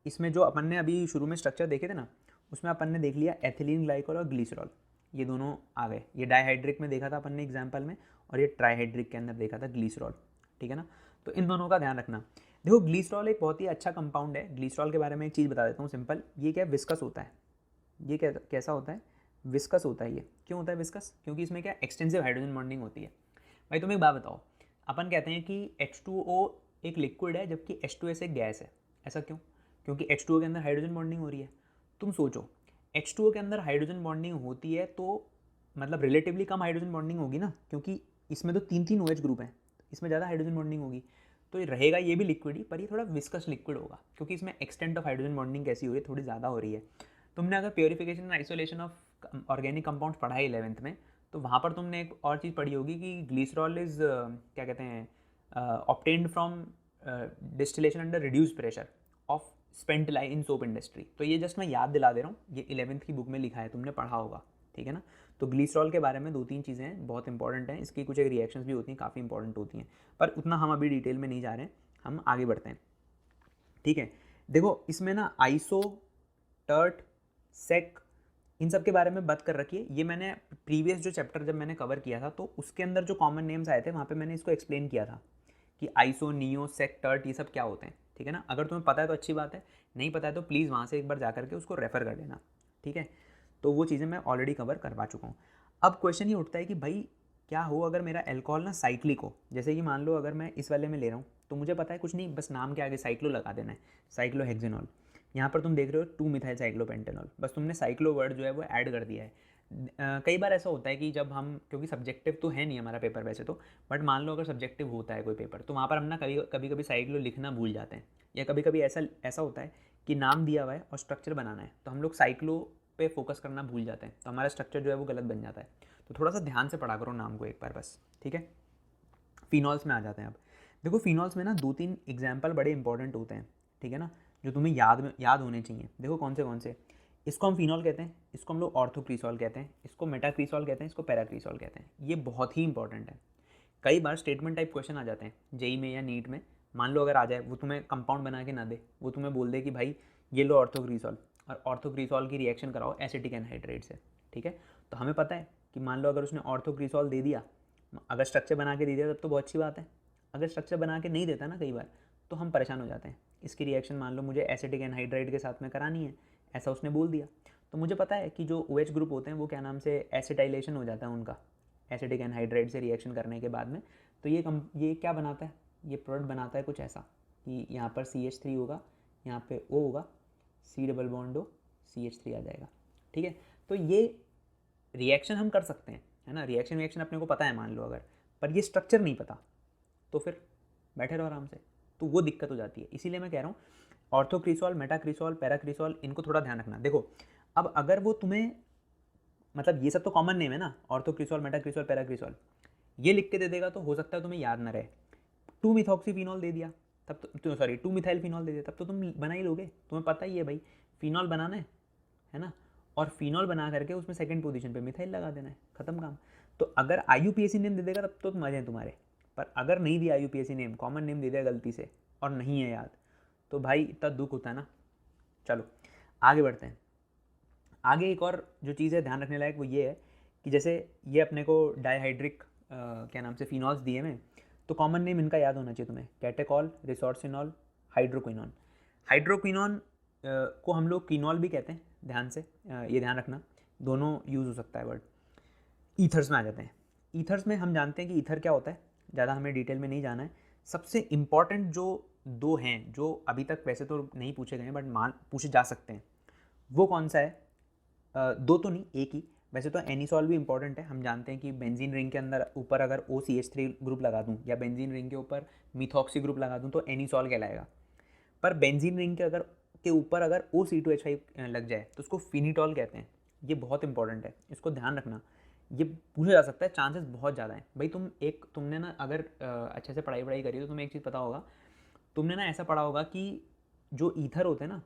इसमें जो अपन ने अभी शुरू में स्ट्रक्चर देखे थे ना, उसमें अपन ने देख लिया एथिलीन ग्लाइकोल और ग्लीसरॉल, ये दोनों आ गए। ये डाइहाइड्रिक में देखा था अपन ने एग्जाम्पल में, और ये ट्राइहाइड्रिक के अंदर देखा था ग्लीसरॉल। ठीक है ना, तो इन दोनों का ध्यान रखना। देखो ग्लीसरॉल एक बहुत ही अच्छा कंपाउंड है। ग्लीसरॉल के बारे में एक चीज़ बता देता हूँ सिंपल, ये क्या विस्कस होता है, ये कैसा होता है, विस्कस होता है। ये क्यों होता है विस्कस, क्योंकि इसमें क्या एक्सटेंसिव हाइड्रोजन बॉन्डिंग होती है। भाई तुम्हें एक बात बताओ, अपन कहते हैं कि H2O एक लिक्विड है जबकि H2S एक गैस है। ऐसा क्यों, क्योंकि H2O के अंदर हाइड्रोजन बॉन्डिंग हो रही है। तुम सोचो H2O के अंदर हाइड्रोजन बॉन्डिंग होती है तो मतलब रिलेटिवली कम हाइड्रोजन बॉन्डिंग होगी ना, क्योंकि इसमें तो 3 OH ग्रुप हैं, इसमें ज़्यादा हाइड्रोजन बॉन्डिंग होगी। तो ये रहेगा ये भी लिक्विड ही, पर ये थोड़ा विस्कस लिक्विड होगा, क्योंकि इसमें एक्सटेंट ऑफ हाइड्रोजन बॉन्डिंग कैसी हो रही है, थोड़ी ज़्यादा हो रही है। तुमने अगर purification and isolation of organic compounds पढ़ा है 11th में, तो वहाँ पर तुमने एक और चीज़ पढ़ी होगी कि ग्लीसरॉल इज़ क्या कहते हैं obtained from distillation under reduce pressure of spent lie in soap industry. तो ये जस्ट मैं याद दिला दे रहा हूँ, ये 11th की बुक में लिखा है, तुमने पढ़ा होगा। ठीक है ना, तो ग्लीसरॉल के बारे में 2-3 चीज़ें हैं बहुत इंपॉर्टेंट हैं, इसकी कुछ एक रिएक्शंस भी होती हैं, काफ़ी इंपॉर्टेंट होती हैं, पर उतना हम अभी डिटेल में नहीं जा रहे हैं, हम आगे बढ़ते हैं। ठीक है, देखो इसमें ना आइसो, टर्ट, सेक, इन सब के बारे में बात कर रखी है। ये मैंने प्रीवियस जो चैप्टर जब मैंने कवर किया था तो उसके अंदर जो कॉमन नेम्स आए थे वहाँ पे मैंने इसको एक्सप्लेन किया था कि आइसो, नियो, सेक, टर्ट ये सब क्या होते हैं। ठीक है ना, अगर तुम्हें पता है तो अच्छी बात है, नहीं पता है तो प्लीज़ वहाँ से एक बार जा करके उसको रेफ़र कर लेना। ठीक है, तो वो चीज़ें मैं ऑलरेडी कवर करवा चुका हूँ। अब क्वेश्चन ये उठता है कि भाई क्या हो अगर मेरा एल्कोहल ना साइक्लिक हो, जैसे कि मान लो अगर मैं इस वाले में ले रहा हूँ तो मुझे पता है कुछ नहीं, बस नाम के आगे साइक्लो लगा देना है, साइक्लोहेक्सेनॉल। यहाँ पर तुम देख रहे हो 2 मिथाइल साइक्लोपेंटेनॉल, बस तुमने साइक्लो वर्ड जो है वो ऐड कर दिया है। कई बार ऐसा होता है कि जब हम, क्योंकि सब्जेक्टिव तो है नहीं हमारा पेपर वैसे तो, बट मान लो अगर सब्जेक्टिव होता है कोई पेपर, तो वहाँ पर हम ना कभी कभी साइक्लो लिखना भूल जाते हैं, या कभी कभी ऐसा होता है कि नाम दिया हुआ है और स्ट्रक्चर बनाना है तो हम लोग साइक्लो पे फोकस करना भूल जाते हैं, तो हमारा स्ट्रक्चर जो है वो गलत बन जाता है। तो थोड़ा सा ध्यान से पढ़ा करो नाम को एक बार बस। ठीक है, फिनॉल्स में आ जाते हैं अब। देखो फिनॉल्स में ना 2-3 एग्जाम्पल बड़े इंपॉर्टेंट होते हैं। ठीक है ना, जो तुम्हें याद होने चाहिए। देखो कौन से, इसको हम फिनॉल कहते हैं, इसको हम लोग ऑर्थोक्रीसॉल कहते हैं, इसको मेटाक्रीसॉल कहते हैं, इसको पैराक्रीसॉल कहते हैं। ये बहुत ही इंपॉर्टेंट है। कई बार स्टेटमेंट टाइप क्वेश्चन आ जाते हैं जेई में या नीट में, मान लो अगर आ जाए, वो तुम्हें कंपाउंड बना के ना दे, वो तुम्हें बोल दे कि भाई ये लो ऑर्थोक्रीसॉल, और ऑर्थोक्रीसॉल की रिएक्शन कराओ एसिटिक एनहाइड्रेट से। ठीक है। तो हमें पता है कि मान लो अगर उसने ऑर्थोक्रिसॉल दे दिया, अगर स्ट्रक्चर बना के दे दिया तब तो बहुत अच्छी बात है। अगर स्ट्रक्चर बना के नहीं देता ना कई बार, तो हम परेशान हो जाते हैं। इसकी रिएक्शन मान लो मुझे एसिटिक एनहाइड्राइड के साथ में करानी है, ऐसा उसने बोल दिया, तो मुझे पता है कि जो OH ग्रुप होते हैं वो क्या नाम से एसिटाइलेशन हो जाता है उनका, एसिटिक एनहाइड्राइड से रिएक्शन करने के बाद में। तो ये क्या बनाता है, ये प्रोडक्ट बनाता है कुछ ऐसा कि यहाँ पर CH3 होगा, यहाँ पे O होगा, C double bond O, CH3 आ जाएगा, ठीक है। तो ये रिएक्शन हम कर सकते हैं, है ना, रिएक्शन अपने को पता है मान लो अगर, पर ये स्ट्रक्चर नहीं पता, तो फिर बैठे रहो आराम से, तो वो दिक्कत हो जाती है। इसीलिए मैं कह रहा हूँ ऑर्थोक्रिसॉल, मेटाक्रिसॉल, पैराक्रिसॉल, इनको थोड़ा ध्यान रखना। देखो अब अगर वो तुम्हें, मतलब ये सब तो कॉमन नेम है ना, ऑर्थोक्रिसॉल, मेटाक्रिसॉल, पैराक्रिसॉल, ये लिख के दे देगा तो हो सकता है तुम्हें याद ना रहे। 2-मिथॉक्सीफिनॉल दे दिया तब तो सॉरी 2-मिथाइल-फिनॉल दे दिया तब तो तुम बना ही लोगे, तुम्हें पता ही है भाई फिनॉल बनाना है ना, और फिनॉल बना करके उसमें सेकंड पोजीशन पे मिथाइल लगा देना है, खत्म काम। तो अगर IUPAC नेम दे देगा तब तो मजे हैं तुम्हारे, पर अगर नहीं दिया IUPAC नेम, कॉमन नेम दे दिया गलती से और नहीं है याद, तो भाई इतना दुख होता है ना। चलो आगे बढ़ते हैं। आगे एक और जो चीज़ है ध्यान रखने लायक वो ये है कि जैसे ये अपने को डाइहाइड्रिक क्या नाम से फिनॉल्स दिए में, तो कॉमन नेम इनका याद होना चाहिए तुम्हें, कैटेकॉल, रिसोर्सिनॉल, हाइड्रोक्विनॉन। हाइड्रोक्विनॉन को हम लोग कीनॉल भी कहते हैं, ध्यान से ये ध्यान रखना, दोनों यूज़ हो सकता है वर्ड। ईथर्स में आ जाते हैं। ईथर्स में हम जानते हैं कि ईथर क्या होता है, ज़्यादा हमें डिटेल में नहीं जाना है। सबसे इम्पॉर्टेंट जो दो हैं, जो अभी तक वैसे तो नहीं पूछे गए हैं बट मान पूछे जा सकते हैं, वो कौन सा है? दो तो नहीं, एक ही। वैसे तो एनिसॉल भी इंपॉर्टेंट है, हम जानते हैं कि बेंजीन रिंग के अंदर ऊपर अगर OCH3 ग्रुप लगा दूं या बेंजीन रिंग के ऊपर मिथॉक्सी ग्रुप लगा दूं तो एनिसॉल कहलाएगा। पर बेंजीन रिंग के ऊपर अगर O-C2H5 लग जाए तो उसको फिनिटॉल कहते हैं। ये बहुत इंपॉर्टेंट है, इसको ध्यान रखना, ये पूछा जा सकता है, चांसेस बहुत ज़्यादा हैं भाई। तुमने ना अगर अच्छे से पढ़ाई करी तो तुम्हें एक चीज़ पता होगा, तुमने ना ऐसा पढ़ा होगा कि जो ईथर होते हैं ना,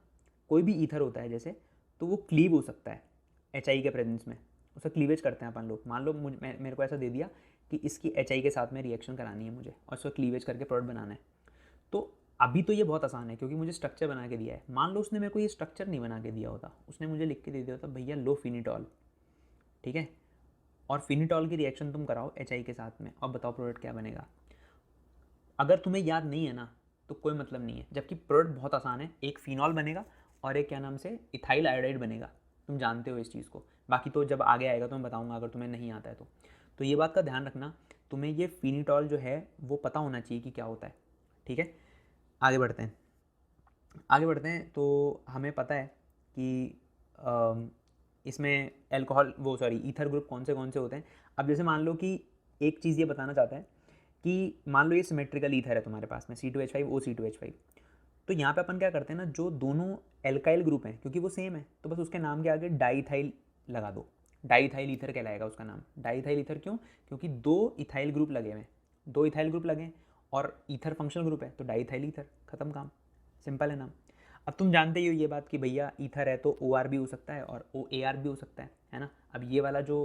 कोई भी ईथर होता है जैसे, तो वो क्लीव हो सकता है HI के प्रेजेंस में, उसे क्लीवेज करते हैं अपन लोग। मान लो मेरे को ऐसा दे दिया कि इसकी HI के साथ में रिएक्शन करानी है मुझे और उसको क्लीवेज करके प्रोडक्ट बनाना है, तो अभी तो ये बहुत आसान है क्योंकि मुझे स्ट्रक्चर बना के दिया है। मान लो उसने मेरे को ये स्ट्रक्चर नहीं बना के दिया होता, उसने मुझे लिख के दे दिया होता भैया लो फिनिटॉल, ठीक है, और फिनिटॉल की रिएक्शन तुम कराओ HI के साथ में और बताओ प्रोडक्ट क्या बनेगा। अगर तुम्हें याद नहीं है ना तो कोई मतलब नहीं है, जबकि प्रोडक्ट बहुत आसान है, एक फिनॉल बनेगा और एक क्या नाम से इथाइल आयोडाइड बनेगा, तुम जानते हो इस चीज़ को। बाकी तो जब आगे आएगा तो मैं बताऊंगा अगर तुम्हें नहीं आता है तो ये बात का ध्यान रखना, तुम्हें ये फिनिटॉल जो है वो पता होना चाहिए कि क्या होता है, ठीक है। आगे बढ़ते हैं तो हमें पता है कि इसमें एल्कोहल ईथर ग्रुप कौन से होते हैं। अब जैसे मान लो कि एक चीज़ ये बताना चाहता है कि मान लो ये सिमेट्रिकल ईथर है तुम्हारे पास में C2H5 OC2H5, तो यहाँ पे अपन क्या करते हैं ना, जो दोनों एल्काइल ग्रुप हैं क्योंकि वो सेम है तो बस उसके नाम के आगे डाईथाइल लगा दो, डाईथाइल ईथर कहलाएगा उसका नाम। डाईथाइल ईथर क्यों? क्योंकि दो इथाइल ग्रुप लगे हुए हैं, दो इथाइल ग्रुप लगे और ईथर फंक्शनल ग्रुप है तो डाईथाइल ईथर, खत्म काम, सिंपल है नाम। अब तुम जानते ही हो ये बात कि भैया ईथर है तो OR भी हो सकता है और OAR भी हो सकता है ना। अब ये वाला जो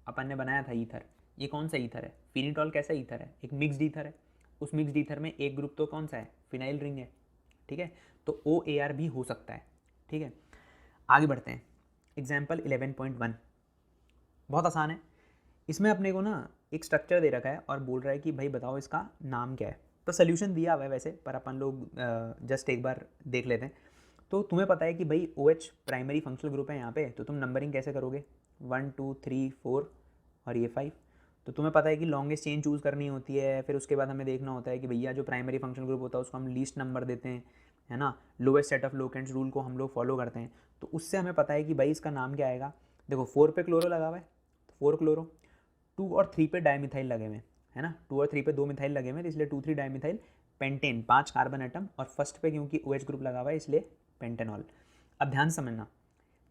अपन ने बनाया था ईथर, ये कौन सा ईथर है? फिनिटॉल कैसा ईथर है? एक मिक्स्ड ईथर है, उस मिक्स्ड ईथर में एक ग्रुप तो कौन सा है? फिनाइल रिंग है, ठीक है, तो OAR भी हो सकता है, ठीक है। आगे बढ़ते हैं, एग्जाम्पल 11.1 बहुत आसान है। इसमें अपने को ना एक स्ट्रक्चर दे रखा है और बोल रहा है कि भाई बताओ इसका नाम क्या है। तो सोल्यूशन दिया हुआ है वैसे, पर अपन लोग जस्ट एक बार देख लेते हैं। तो तुम्हें पता है कि भाई OH प्राइमरी फंक्शनल ग्रुप है यहाँ पे, तो तुम नंबरिंग कैसे करोगे? 1 2 3 4 और ये 5। तो तुम्हें पता है कि लॉन्गेस्ट चेन चूज़ करनी होती है, फिर उसके बाद हमें देखना होता है कि भैया जो प्राइमरी फंक्शनल ग्रुप होता है उसको हम लीस्ट नंबर देते हैं, है ना, lowest set of locants rule को हम लोग फॉलो करते हैं। तो उससे हमें पता है कि भाई इसका नाम क्या आएगा। देखो 4 पे क्लोरो लगा हुआ है तो 4 क्लोरो, 2 और 3 पे डाईमिथाइल लगे हुए हैं, है ना, 2 और 3 पे 2 मिथाइल लगे हुए हैं, तो इसलिए 2 3 डाईमिथाइल पेंटेन, 5 कार्बन एटम, और फर्स्ट पे क्योंकि OH ग्रुप लगा हुआ है इसलिए पेंटेनॉल। अब ध्यान समझना,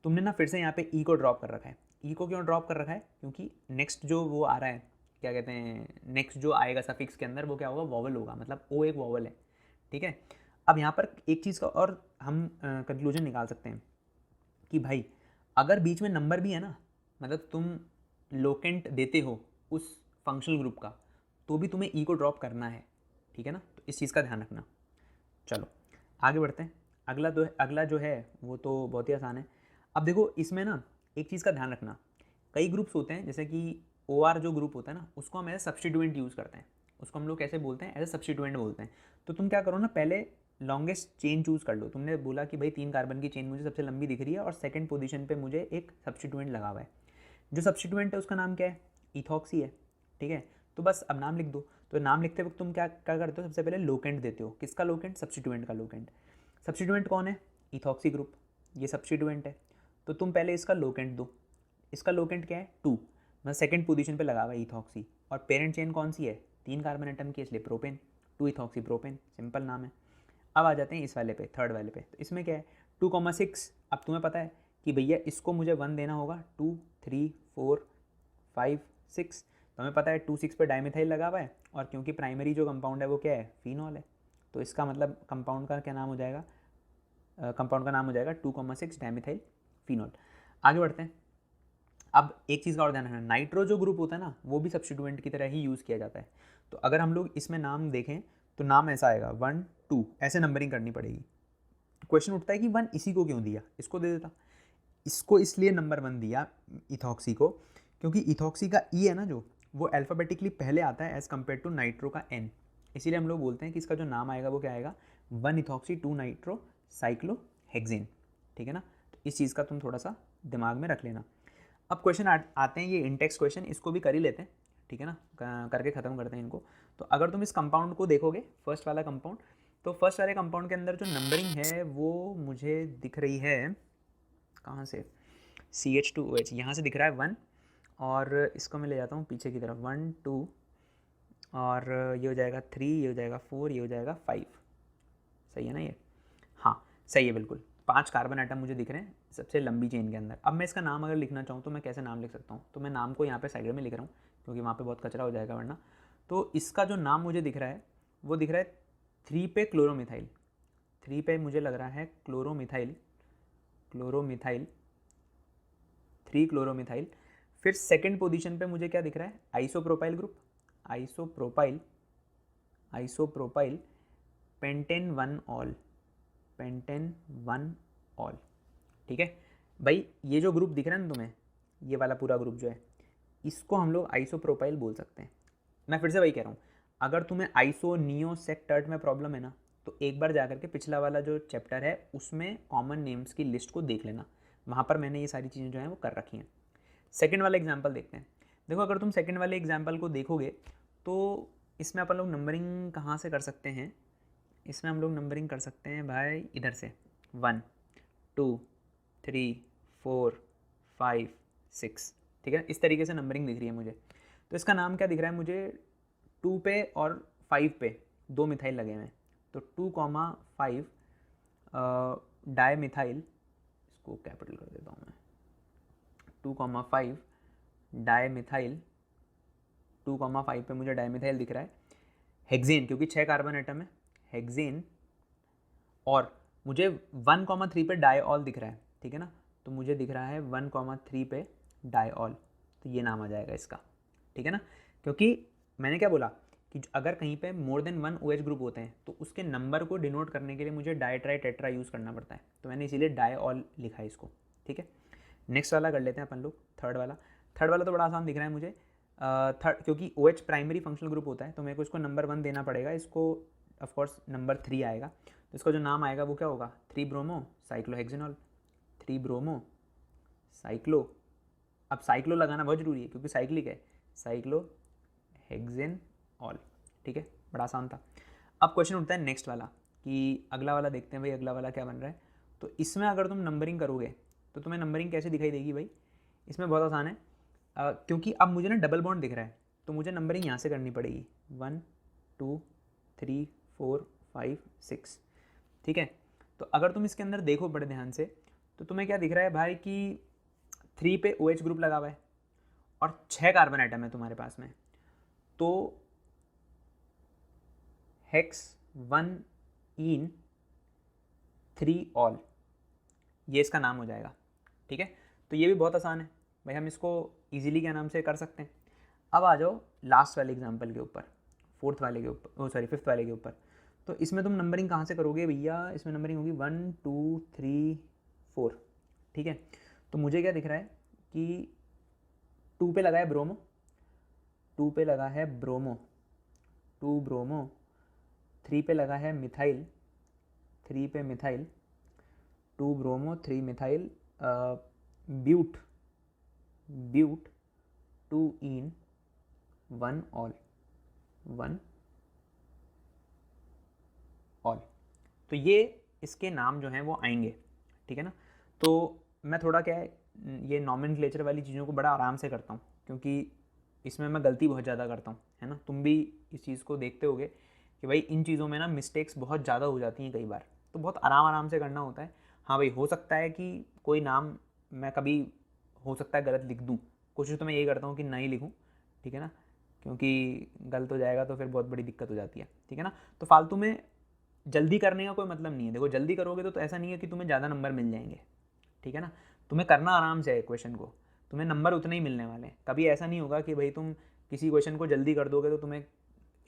तुमने ना फिर से यहाँ पे E को ड्रॉप कर रखा है। E को क्यों ड्रॉप कर रखा है? क्योंकि नेक्स्ट जो वो आ रहा है, क्या कहते हैं, नेक्स्ट जो आएगा सफिक्स के अंदर वो क्या होगा? वॉवल होगा, मतलब O एक वॉवल है, ठीक है। अब यहाँ पर एक चीज़ का और हम कंक्लूजन निकाल सकते हैं कि भाई अगर बीच में नंबर भी है ना, मतलब तुम लोकेंट देते हो उस फंक्शनल ग्रुप का, तो भी तुम्हें E को ड्रॉप करना है, ठीक है ना, तो इस चीज़ का ध्यान रखना। चलो आगे बढ़ते हैं। अगला जो है वो तो बहुत ही आसान है। अब देखो इसमें ना एक चीज़ का ध्यान रखना कई ग्रुप्स होते हैं, जैसे कि OR जो ग्रुप होता है ना, उसको हम एज सब्स्टिट्यूएंट यूज़ करते हैं, उसको हम लोग कैसे बोलते हैं, एज ए सब्स्टिट्यूएंट बोलते हैं। तो तुम क्या करो ना, पहले लॉन्गेस्ट चेन चूज़ कर लो। तुमने बोला कि भाई 3 कार्बन की चेन मुझे सबसे लंबी दिख रही है और सेकंड पोजीशन पे मुझे एक सब्स्टिट्यूएंट लगा हुआ है। जो सब्स्टिट्यूएंट है उसका नाम क्या है, इथॉक्सी है, ठीक है। तो बस अब नाम लिख दो। तो नाम लिखते वक्त तुम क्या क्या करते हो, सबसे पहले लोकेंट देते हो। किसका लोकेंट, सब्स्टिट्यूएंट का लोकेंट। सब्स्टिट्यूएंट कौन है, इथॉक्सी ग्रुप, ये सब्स्टिट्यूएंट है। तो तुम पहले इसका लोकेंट दो। इसका लोकेंट क्या है, 2, मतलब सेकंड पोजीशन पे लगा हुआ है इथॉक्सी। और पेरेंट चेन कौन सी है, 3 कार्बन एटम की, इसलिए प्रोपेन, 2 इथॉक्सी प्रोपेन, सिंपल नाम है। अब आ जाते हैं इस वाले पे, थर्ड वाले पे। तो इसमें क्या है, 2,6। अब तुम्हें पता है कि भैया इसको मुझे 1 देना होगा, 2 3 4 5 6। तो हमें पता है 2 6 पे डाइमिथाइल लगा हुआ है, और क्योंकि प्राइमरी जो कंपाउंड है वो क्या है, फिनॉल है। तो इसका मतलब कंपाउंड का क्या नाम हो जाएगा, कंपाउंड का नाम हो जाएगा 2,6 डाइमिथाइल फिनॉल। आगे बढ़ते हैं। अब एक चीज़ का और ध्यान रखना, नाइट्रो जो ग्रुप होता है ना, वो भी सब्स्टिट्यूएंट की तरह ही यूज़ किया जाता है। तो अगर हम लोग इसमें नाम देखें तो नाम ऐसा आएगा 1 2, ऐसे नंबरिंग करनी पड़ेगी। क्वेश्चन उठता है कि 1 इसी को क्यों दिया, इसको दे देता। इसको इसलिए नंबर 1 दिया इथॉक्सी को, क्योंकि इथॉक्सी का ई है ना जो, वो अल्फ़ाबेटिकली पहले आता है एज़ कम्पेयर टू नाइट्रो का एन। इसीलिए हम लोग बोलते हैं कि इसका जो नाम आएगा वो क्या आएगा, 1 इथॉक्सी 2 नाइट्रो साइक्लोहेक्सेन, ठीक है ना। तो इस चीज़ का तुम थोड़ा सा दिमाग में रख लेना। अब क्वेश्चन आते हैं ये इंटेक्स क्वेश्चन, इसको भी कर ही लेते हैं, ठीक है ना, करके ख़त्म करते हैं इनको। तो अगर तुम इस कंपाउंड को देखोगे, फर्स्ट वाला कंपाउंड, तो फर्स्ट वाले कंपाउंड के अंदर जो नंबरिंग है वो मुझे दिख रही है, कहाँ से, CH2OH, यहाँ से दिख रहा है 1। और इसको मैं ले जाता हूँ पीछे की तरफ, 1 2, और ये हो जाएगा 3, ये हो जाएगा 4, ये हो जाएगा 5। सही है ना ये, हाँ सही है बिल्कुल। 5 कार्बन आइटम मुझे दिख रहे हैं सबसे लंबी चेन के अंदर। अब मैं इसका नाम अगर लिखना चाहूँ तो मैं कैसे नाम लिख सकता हूँ, तो मैं नाम को यहाँ पे साइड में लिख रहा हूँ क्योंकि वहाँ पे बहुत कचरा हो जाएगा वरना। तो इसका जो नाम मुझे दिख रहा है वो दिख रहा है 3 पे क्लोरोमिथाइल, 3 पे मुझे लग रहा है क्लोरोमिथाइल, 3 क्लोरोमिथाइल। फिर सेकंड पोजीशन पे मुझे क्या दिख रहा है, isopropyl group, isopropyl pentane 1 all, pentane 1 all, ठीक है भाई। ये जो ग्रुप दिख रहा है ना तुम्हें, ये वाला पूरा ग्रुप जो है, इसको हम लोग आइसोप्रोपाइल बोल सकते हैं। मैं फिर से वही कह रहा हूँ, अगर तुम्हें आइसो नियो सेक टर्ट में प्रॉब्लम है ना, तो एक बार जाकर के पिछला वाला जो चैप्टर है उसमें कॉमन नेम्स की लिस्ट को देख लेना, वहाँ पर मैंने ये सारी चीज़ें जो हैं वो कर रखी हैं। सेकंड वाला एग्जाम्पल देखते हैं। देखो अगर तुम सेकंड वाले एग्जाम्पल को देखोगे तो इसमें अपन लोग नंबरिंग कहाँ से कर सकते हैं, इसमें हम लोग नंबरिंग कर सकते हैं भाई इधर से, 1 2 3 4 5 6, ठीक है। इस तरीके से नंबरिंग दिख रही है मुझे। तो इसका नाम क्या दिख रहा है मुझे, 2 पे और 5 पे 2 मिथाइल लगे हुए हैं, तो 2,5 डाई मिथाइल, इसको कैपिटल कर देता हूँ मैं, 2,5 डाई मिथाइल, 2,5 पे मुझे डाई मिथाइल दिख रहा है। हेक्सेन, क्योंकि 6 कार्बन एटम है, हेक्सेन। और मुझे 1,3 पे डाईऑल दिख रहा है, ठीक है ना। तो मुझे दिख रहा है 1,3 पे डाईऑल, तो ये नाम आ जाएगा इसका, ठीक है ना। क्योंकि मैंने क्या बोला कि अगर कहीं पे मोर देन 1 OH ग्रुप होते हैं तो उसके नंबर को डिनोट करने के लिए मुझे डाई ट्राई टेट्रा यूज़ करना पड़ता है, तो मैंने इसीलिए डाईऑल लिखा है इसको, ठीक है। नेक्स्ट वाला कर लेते हैं अपन लोग, थर्ड वाला तो बड़ा आसान दिख रहा है मुझे। थर्ड, क्योंकि OH प्राइमरी फंक्शनल ग्रुप होता है तो मेरे को इसको नंबर 1 देना पड़ेगा, इसको ऑफकोर्स नंबर 3 आएगा। तो इसका जो नाम आएगा वो क्या होगा, 3 ब्रोमो साइक्लोहेक्सेनॉल, 3 ब्रोमो साइक्लो। अब साइक्लो लगाना बहुत जरूरी है क्योंकि साइक्लिक है, साइक्लोहेक्सेनॉल, ठीक है, बड़ा आसान था। अब क्वेश्चन उठता है नेक्स्ट वाला कि अगला वाला देखते हैं भाई, अगला वाला क्या बन रहा है। तो इसमें अगर तुम नंबरिंग करोगे तो तुम्हें नंबरिंग कैसे दिखाई देगी भाई, इसमें बहुत आसान है। क्योंकि अब मुझे ना डबल बॉन्ड दिख रहा है तो मुझे नंबरिंग यहाँ से करनी पड़ेगी, 1 2 3 4 5 6, ठीक है। तो अगर तुम इसके अंदर देखो बड़े ध्यान से तो तुम्हें क्या दिख रहा है भाई कि 3 पे OH ग्रुप लगा हुआ है और 6 कार्बन आइटम है तुम्हारे पास में, तो हेक्स 1 इन 3 ऑल, ये इसका नाम हो जाएगा, ठीक है। तो ये भी बहुत आसान है भाई, हम इसको इजीली क्या नाम से कर सकते हैं। अब आ जाओ लास्ट वाले एग्जांपल के ऊपर, फिफ्थ वाले के ऊपर। तो इसमें तुम नंबरिंग कहाँ से करोगे भैया, इसमें नंबरिंग होगी 1 2 3 4, ठीक है। तो मुझे क्या दिख रहा है कि 2 पे लगा है ब्रोमो, 2 पे लगा है ब्रोमो, 2 ब्रोमो। 3 पे लगा है मिथाइल, 3 पे methyl, 2 bromo 3 methyl. But, but 2 ene 1 ol, 1 ol. तो ये इसके नाम जो हैं वो आएंगे, ठीक है ना। तो मैं थोड़ा क्या है, ये नॉमेनक्लेचर वाली चीज़ों को बड़ा आराम से करता हूँ, क्योंकि इसमें मैं गलती बहुत ज़्यादा करता हूँ, है ना। तुम भी इस चीज़ को देखते होगे कि भाई इन चीज़ों में ना मिस्टेक्स बहुत ज़्यादा हो जाती हैं कई बार, तो बहुत आराम आराम से करना होता है। हाँ भाई, हो सकता है कि कोई नाम मैं कभी हो सकता है गलत लिख दूँ, कोशिश तो मैं ये करता हूँ कि नहीं लिखूँ, ठीक है ना, क्योंकि गलत हो जाएगा तो फिर बहुत बड़ी दिक्कत हो जाती है, ठीक है ना। तो फालतू में जल्दी करने का कोई मतलब नहीं है। देखो जल्दी करोगे तो ऐसा नहीं है कि तुम्हें ज़्यादा नंबर मिल जाएंगे, ठीक है ना। तुम्हें करना आराम से है क्वेश्चन को, तुम्हें नंबर उतने ही मिलने वाले हैं। कभी ऐसा नहीं होगा कि भाई तुम किसी क्वेश्चन को जल्दी कर दोगे तो तुम्हें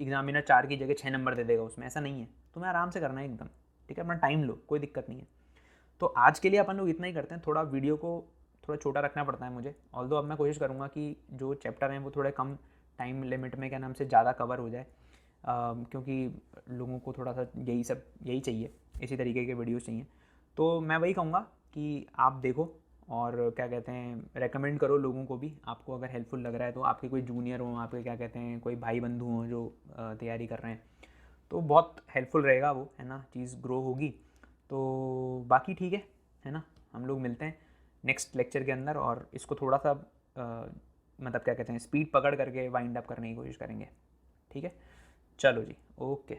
एग्जामिनर 4 की जगह 6 नंबर दे देगा उसमें, ऐसा नहीं है। तुम्हें आराम से करना है एकदम, ठीक है, अपना टाइम लो, कोई दिक्कत नहीं है। तो आज के लिए अपन लोग इतना ही करते हैं। थोड़ा वीडियो को थोड़ा छोटा रखना पड़ता है मुझे, ऑल्दो अब मैं कोशिश करूँगा कि जो चैप्टर हैं वो थोड़े कम टाइम लिमिट में क्या नाम से ज़्यादा कवर हो जाए, क्योंकि लोगों को थोड़ा सा यही चाहिए, इसी तरीके के वीडियोस चाहिए। तो मैं वही कहूँगा कि आप देखो और क्या कहते हैं रेकमेंड करो लोगों को भी। आपको अगर हेल्पफुल लग रहा है तो आपके कोई जूनियर हो, आपके क्या कहते हैं कोई भाई बंधु हों जो तैयारी कर रहे हैं, तो बहुत हेल्पफुल रहेगा वो, है ना, चीज़ ग्रो होगी। तो बाकी ठीक है ना। हम लोग मिलते हैं नेक्स्ट लेक्चर के अंदर और इसको थोड़ा सा मतलब क्या कहते हैं स्पीड पकड़ करके वाइंड अप करने की कोशिश करेंगे, ठीक है। चलो जी, ओके।